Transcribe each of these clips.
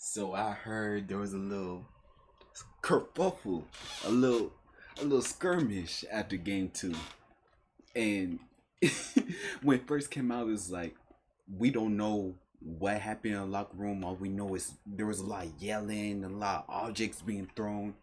So I heard there was a little kerfuffle, a little a little skirmish after game two. And when it first came out, it was like we don't know what happened in the locker room. All we know is there was a lot of yelling, a lot of objects being thrown.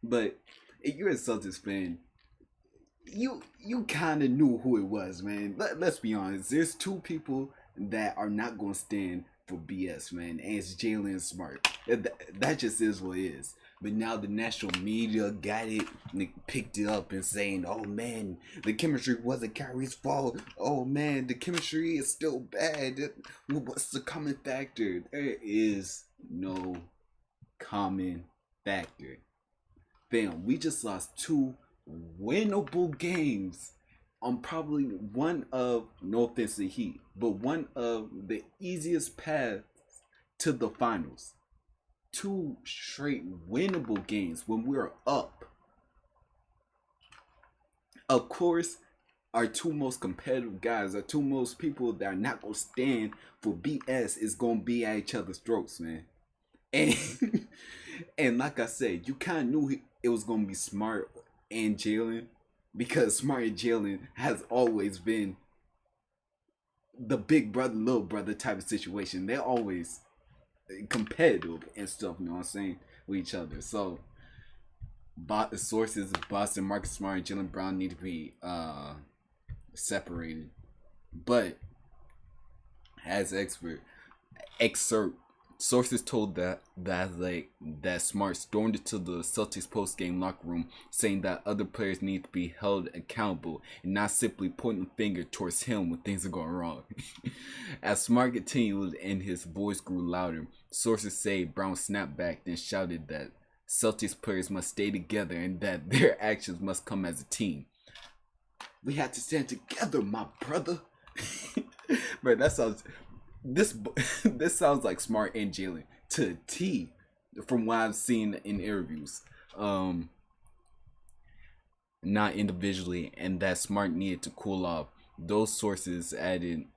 But if you're a Celtics fan, you kind of knew who it was, man. Let's be honest. There's two people that are not gonna stand for BS, man, and it's Jaylen and Smart. That just is what it is. But now the national media got it, and they picked it up and saying, "Oh man, the chemistry wasn't Kyrie's fault. Oh man, the chemistry is still bad. What's the common factor?" There is no common factor. Fam, we just lost two winnable games on probably one of, no offense to Heat, but one of the easiest paths to the finals. Two straight winnable games when we are up. Of course, our two most competitive guys, our two most people that are not gonna stand for BS is gonna be at each other's throats, man. And and like I said, you kind of knew it was gonna be Smart and Jaylen because Smart and Jaylen has always been the big brother, little brother type of situation. They're always competitive and stuff. You know what I'm saying, with each other. So, sources Boston, Marcus Smart, and Jaylen Brown need to be separated. But as excerpt sources told that Smart stormed into the Celtics post-game locker room, saying that other players need to be held accountable and not simply pointing a finger towards him when things are going wrong. As Smart continued and his voice grew louder, sources say Brown snapped back, then shouted that Celtics players must stay together and that their actions must come as a team. We had to stand together, my brother. Bro, that sounds this this sounds like Smart and Jaylen to a T from what I've seen in interviews. Not individually, and that Smart needed to cool off. Those sources added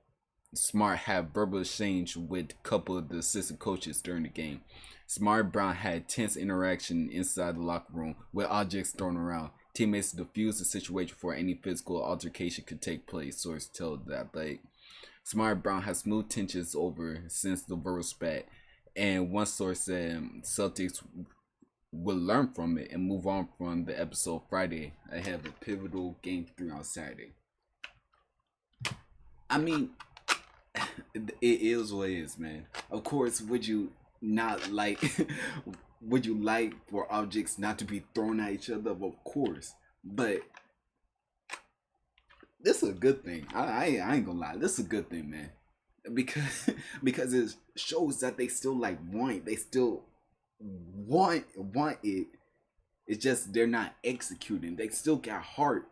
Smart had verbal exchange with a couple of the assistant coaches during the game. Smart and Brown had tense interaction inside the locker room with objects thrown around. Teammates defused the situation before any physical altercation could take place. Sources told that Smart Brown has smoothed tensions over since the verbal spat, and one source said Celtics will learn from it and move on from the episode Friday ahead of a pivotal Game 3 on Saturday. I mean, it is what it is, man. Of course, would you not like? Would you like for objects not to be thrown at each other? Of course, but this is a good thing. I ain't gonna lie, this is a good thing, man, because because it shows that they still they still want it. It's just they're not executing. They still got heart.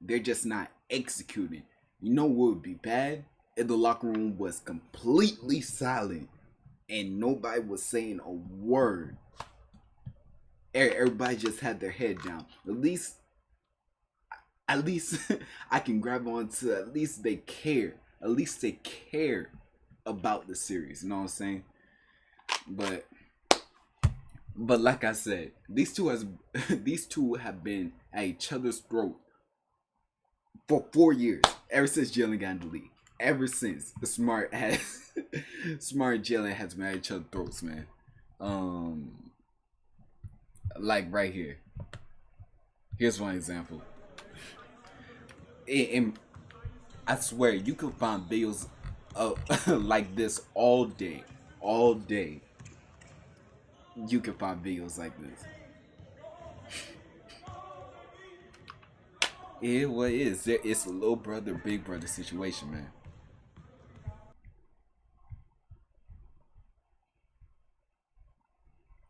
They're just not executing. You know what would be bad? If the locker room was completely silent and nobody was saying a word. Everybody just had their head down. At least I can grab on to, at least they care. At least they care about the series. You know what I'm saying? But like I said, these two have been at each other's throat for 4 years. Ever since Jaylen got in the league. Ever since the Smart Jaylen has been at each other's throats, man. Like right here. Here's one example. And I swear you can find videos of like this all day. All day. You can find videos like this. What is it? It's a little brother, big brother situation, man.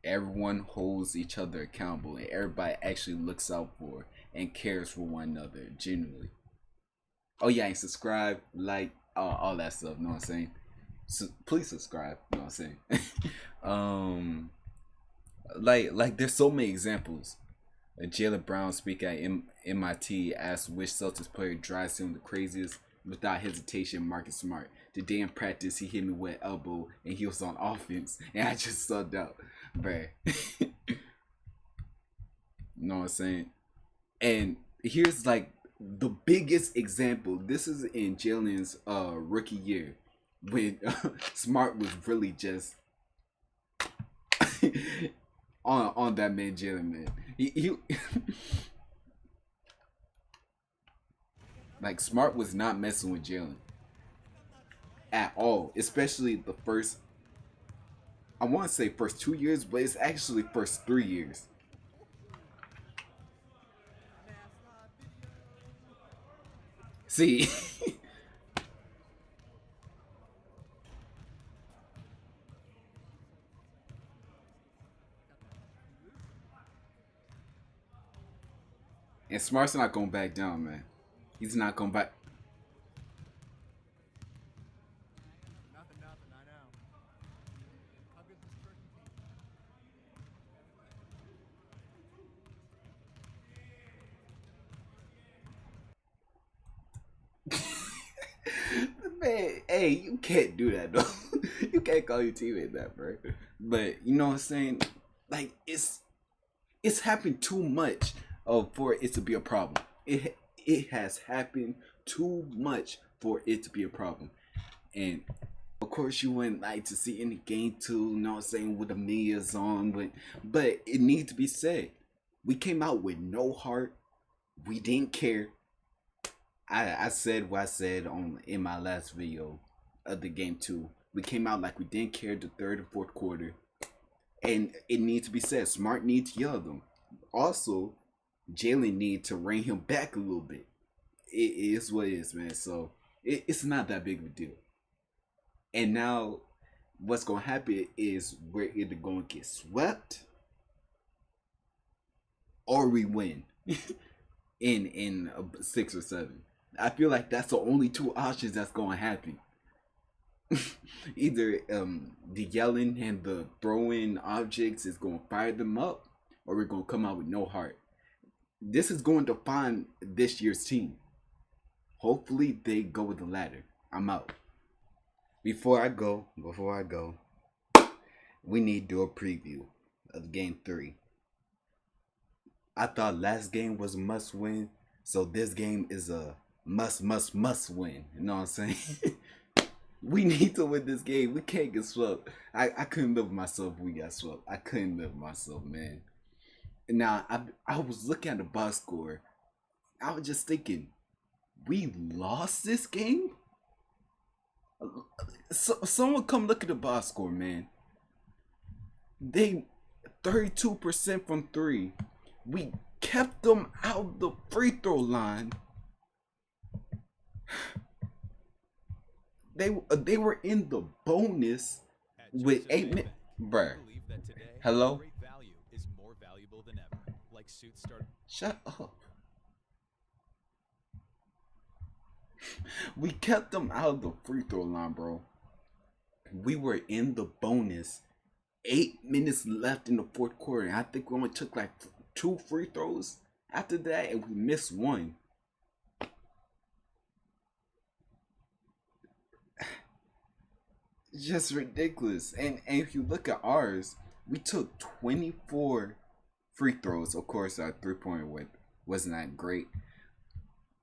Everyone holds each other accountable, and everybody actually looks out for and cares for one another genuinely. Oh yeah, and subscribe, like, all that stuff. You know what I'm saying? So, please subscribe. You know what I'm saying? um, there's so many examples. Jaylen Brown speaking at MIT asked which Celtics player drives him the craziest. without hesitation, Marcus Smart. Today in practice, he hit me with elbow, and he was on offense, and I just subbed out, bruh. You know what I'm saying? And here's like the biggest example. This is in Jaylen's rookie year, when Smart was really just on that man Jaylen, man. He like Smart was not messing with Jaylen at all, especially the first, I want to say first 2 years, but it's actually first 3 years. See, and Smart's not going back down, man. He's not going back. Man, hey, you can't do that though. You can't call your teammate that, bro. But you know what I'm saying? Like it's happened too much for it to be a problem. It has happened too much for it to be a problem. And of course you wouldn't like to see any game two, you know what I'm saying, with the media's on, but it needs to be said. We came out with no heart. We didn't care. I said what I said on in my last video of the game two. We came out like we didn't care the third and fourth quarter. And it needs to be said, Smart needs to yell at them. Also, Jaylen needs to rein him back a little bit. It is what it is, man. So it's not that big of a deal. And now what's gonna happen is we're either gonna get swept or we win in 6 or 7. I feel like that's the only two options that's gonna happen. Either the yelling and the throwing objects is gonna fire them up, or we're gonna come out with no heart. This is going to define this year's team. Hopefully they go with the latter. I'm out. Before I go, we need to do a preview of game 3. I thought last game was a must win, so this game is a must win. You know what I'm saying? We need to win this game. We can't get swept. I couldn't live with myself if we got swept. I couldn't live with myself, man. Now, I was looking at the box score. I was just thinking, we lost this game? So, someone come look at the box score, man. They 32% from 3. We kept them out the free throw line. They were in the bonus with 8 minutes. Bruh. Hello? Shut up. We kept them out of the free throw line, bro. We were in the bonus. 8 minutes left in the fourth quarter. I think we only took like 2 free throws after that, and we missed 1. Just ridiculous. And if you look at ours, we took 24 free throws. Of course, our 3-point wasn't that great.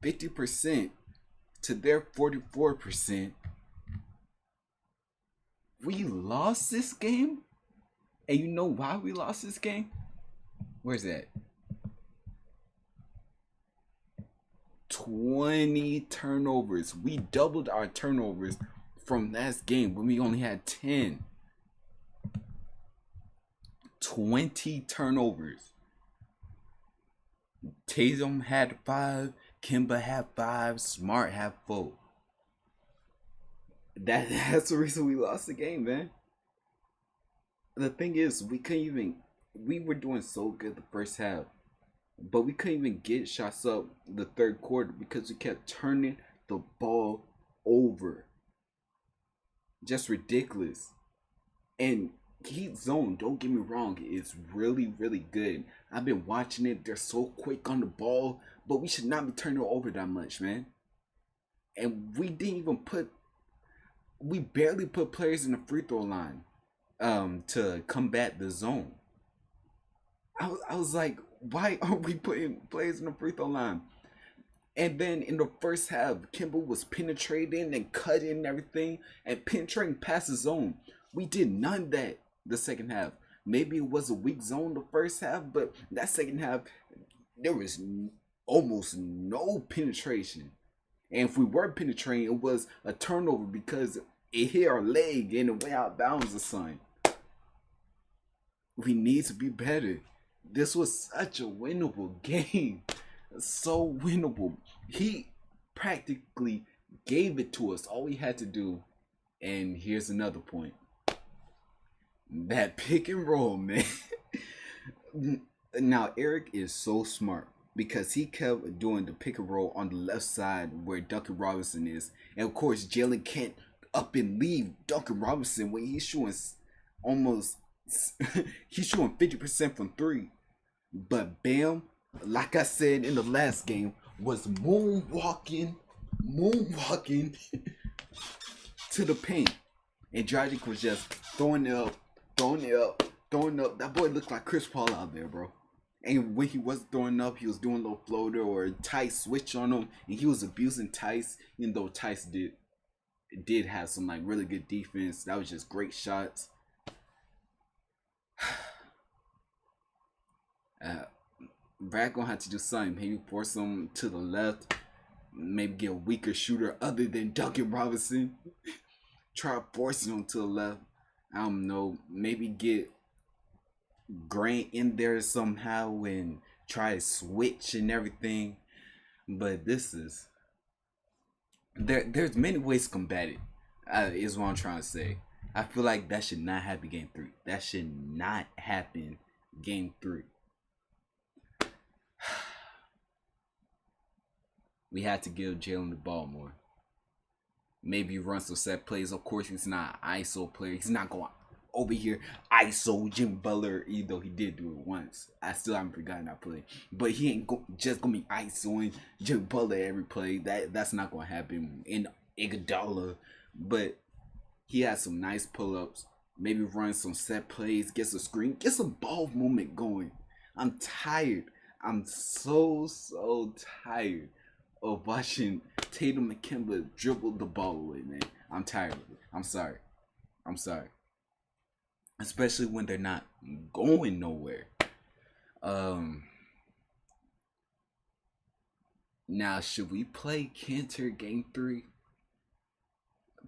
50% to their 44%. We lost this game? And you know why we lost this game? Where's that? 20 turnovers. We doubled our turnovers from last game when we only had 10. 20 turnovers. Tatum had 5, Kimba had 5, Smart had 4. That's the reason we lost the game, man. The thing is, we were doing so good the first half, but we couldn't even get shots up the third quarter because we kept turning the ball over. Just ridiculous. And Heat Zone, don't get me wrong, is really, really good. I've been watching it. They're so quick on the ball, but we should not be turning it over that much, man. and we barely put players in the free throw line to combat the zone. I was like, why aren't we putting players in the free throw line? And then in the first half, Kimball was penetrating and cutting and everything and penetrating past the zone. We did none of that the second half. Maybe it was a weak zone the first half, but that second half, there was almost no penetration. And if we were penetrating, it was a turnover because it hit our leg and it went out of bounds or something. We need to be better. This was such a winnable game. So winnable. He practically gave it to us. All we had to do, and here's another point. That pick and roll, man. Now Eric is so smart because he kept doing the pick and roll on the left side where Duncan Robinson is. And of course Jaylen can't up and leave Duncan Robinson when he's shooting almost he's shooting 50% from three. But Bam, like I said in the last game, was moonwalking to the paint. And Dragic was just throwing it up. That boy looked like Chris Paul out there, bro. And when he was throwing up, he was doing a little floater or Tice switch on him. And he was abusing Tice, even though Tice did have some like really good defense. That was just great shots. Brad gonna have to do something. Maybe force him to the left. Maybe get a weaker shooter other than Duncan Robinson. Try forcing him to the left. I don't know. Maybe get Grant in there somehow and try to switch and everything. But this is there's many ways to combat it. Is what I'm trying to say. I feel like that should not happen game 3. That should not happen game 3. We had to give Jaylen the ball more. Maybe run some set plays. Of course, he's not an ISO player. He's not going over here ISO Jimmy Butler, even though he did do it once. I still haven't forgotten that play. But he ain't just going to be ISOing Jimmy Butler every play. That's not going to happen in Iguodala. But he has some nice pull-ups. Maybe run some set plays. Get some screen. Get some ball movement going. I'm tired. I'm so tired of watching Tatum and Kemba dribble the ball away, man. I'm tired of it. I'm sorry. Especially when they're not going nowhere. Now, should we play Kanter game 3?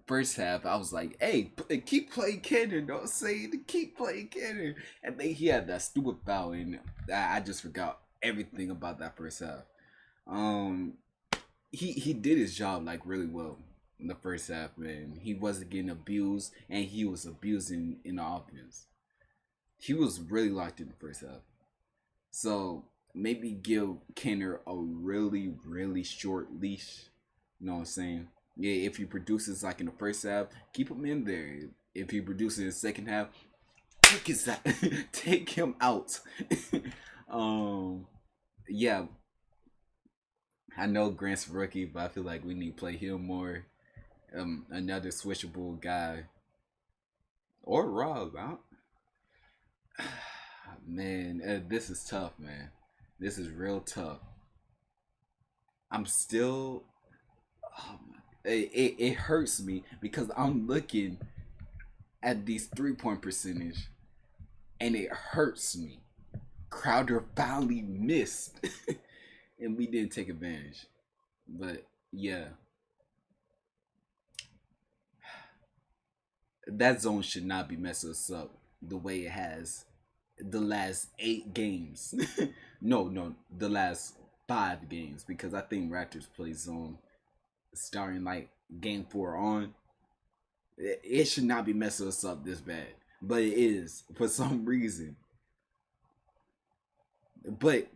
First half, I was like, hey, keep playing Kanter. Don't say to keep playing Kanter. And then he had that stupid foul, and I just forgot everything about that first half. He did his job like really well in the first half, man. He wasn't getting abused, and he was abusing in the offense. He was really locked in the first half. So maybe give Kenner a really short leash. You know what I'm saying? Yeah, if he produces like in the first half, keep him in there. If he produces in the second half, take him out. Yeah. I know Grant's a rookie, but I feel like we need to play him more. Another switchable guy. Or Rob. Man, this is tough, man. This is real tough. I'm still... it hurts me because I'm looking at these 3-point percentage and it hurts me. Crowder finally missed. And we didn't take advantage. But yeah. That zone should not be messing us up the way it has the last 8 games. No, the last 5 games. Because I think Raptors play zone starting like game 4 on. It should not be messing us up this bad. But it is for some reason. But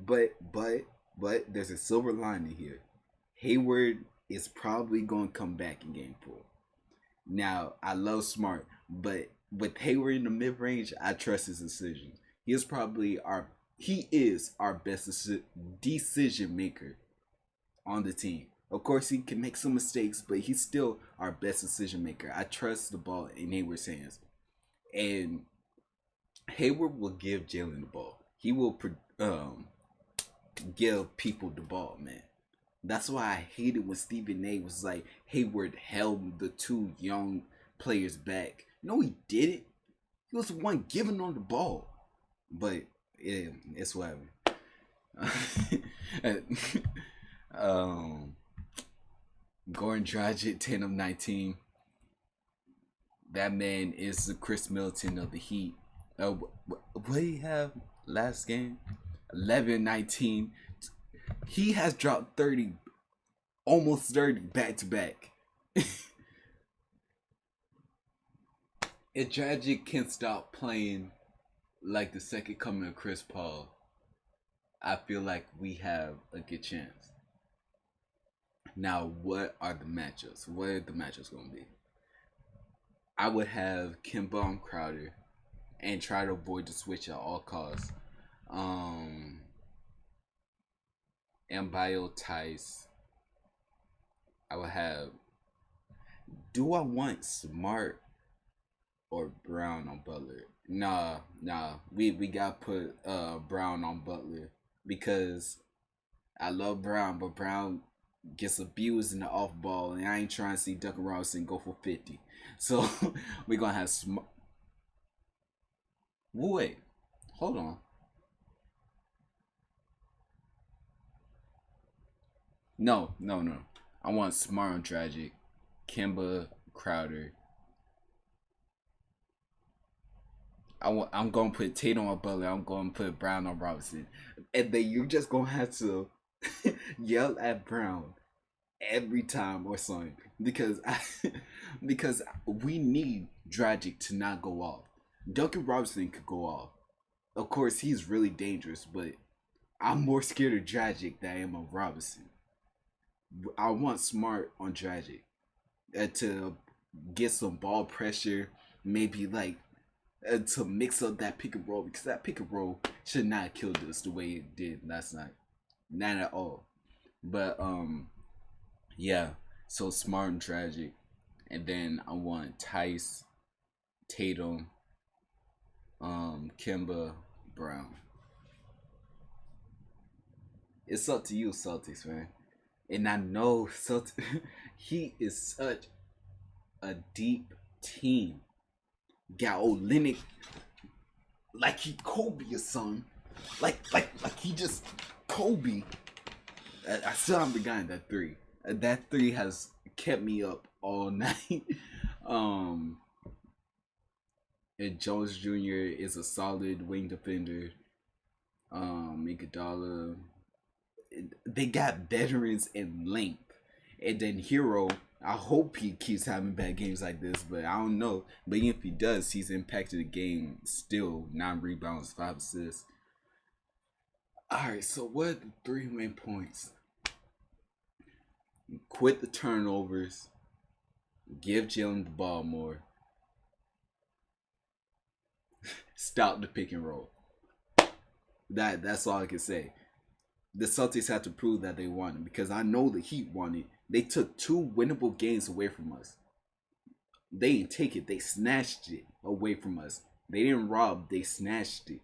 there's a silver lining here. Hayward is probably going to come back in game 4. Now, I love Smart, but with Hayward in the mid-range, I trust his decision. He is our best decision maker on the team. Of course, he can make some mistakes, but he's still our best decision maker. I trust the ball in Hayward's hands, and Hayward will give Jaylen the ball. He will give people the ball, man. That's why I hated when Stephen A was like Hayward held the two young players back. No, he didn't. He was the one giving on the ball. But yeah, it's whatever. Goran Dragic, 10 of 19. That man is the Chris Middleton of the Heat. What did he have last game? 11-19. He has dropped 30, almost 30 back to back. If Dragic can stop playing like the second coming of Chris Paul, I feel like we have a good chance. Now, what are the matchups? What are the matchups going to be? I would have Kemba on Crowder and try to avoid the switch at all costs. Bio Tice. I would have. Do I want Smart or Brown on Butler? Nah. We gotta put Brown on Butler because I love Brown, but Brown gets abused in the off ball, and I ain't trying to see Duncan Robinson go for 50. So we're gonna have Smart. Wait, hold on. No. I want Smart on Dragic, Kemba, Crowder. I'm gonna put Tatum on Butler. I'm gonna put Brown on Robinson, and then you're just gonna have to yell at Brown every time or something because we need Dragic to not go off. Duncan Robinson could go off. Of course, he's really dangerous, but I'm more scared of Dragic than I am of Robinson. I want Smart on Dragic to get some ball pressure, maybe like to mix up that pick and roll because that pick and roll should not have killed us the way it did last night, not at all. But yeah. So Smart and Dragic, and then I want Tice, Tatum, Kemba, Brown. It's up to you, Celtics, man. And I know Celtics. He is such a deep team. Got Olenek like he Kobe or something. Like he just Kobe. I still haven't forgotten that three. That three has kept me up all night. And Jones Jr. is a solid wing defender. Iguodala. They got veterans in length, and then Hero. I hope he keeps having bad games like this, but I don't know. But if he does, he's impacted the game still. 9 rebounds, 5 assists. Alright, so what are the 3 main points? Quit the turnovers. Give Jaylen the ball more. Stop the pick and roll. That's all I can say. The Celtics have to prove that they won it because I know the Heat won it. They took 2 winnable games away from us. They didn't take it. They snatched it away from us. They didn't rob. They snatched it.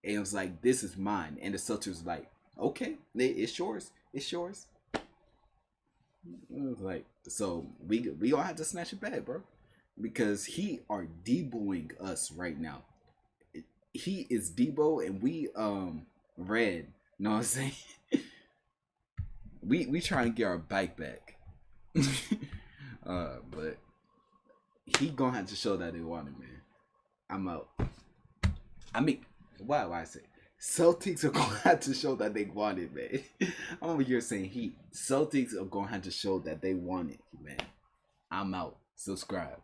And it was like, this is mine. And the Celtics was like, okay, it's yours. It's yours. It was like, so we all have to snatch it back, bro. Because he are Deboing us right now. He is Debo and we Red. Know what I'm saying? we try and get our bike back. But he gonna have to show that they want it, man. I'm out. I mean, why I say Celtics are gonna have to show that they want it, man. I'm over here saying Heat. Celtics are gonna have to show that they want it, man. I'm out. Subscribe.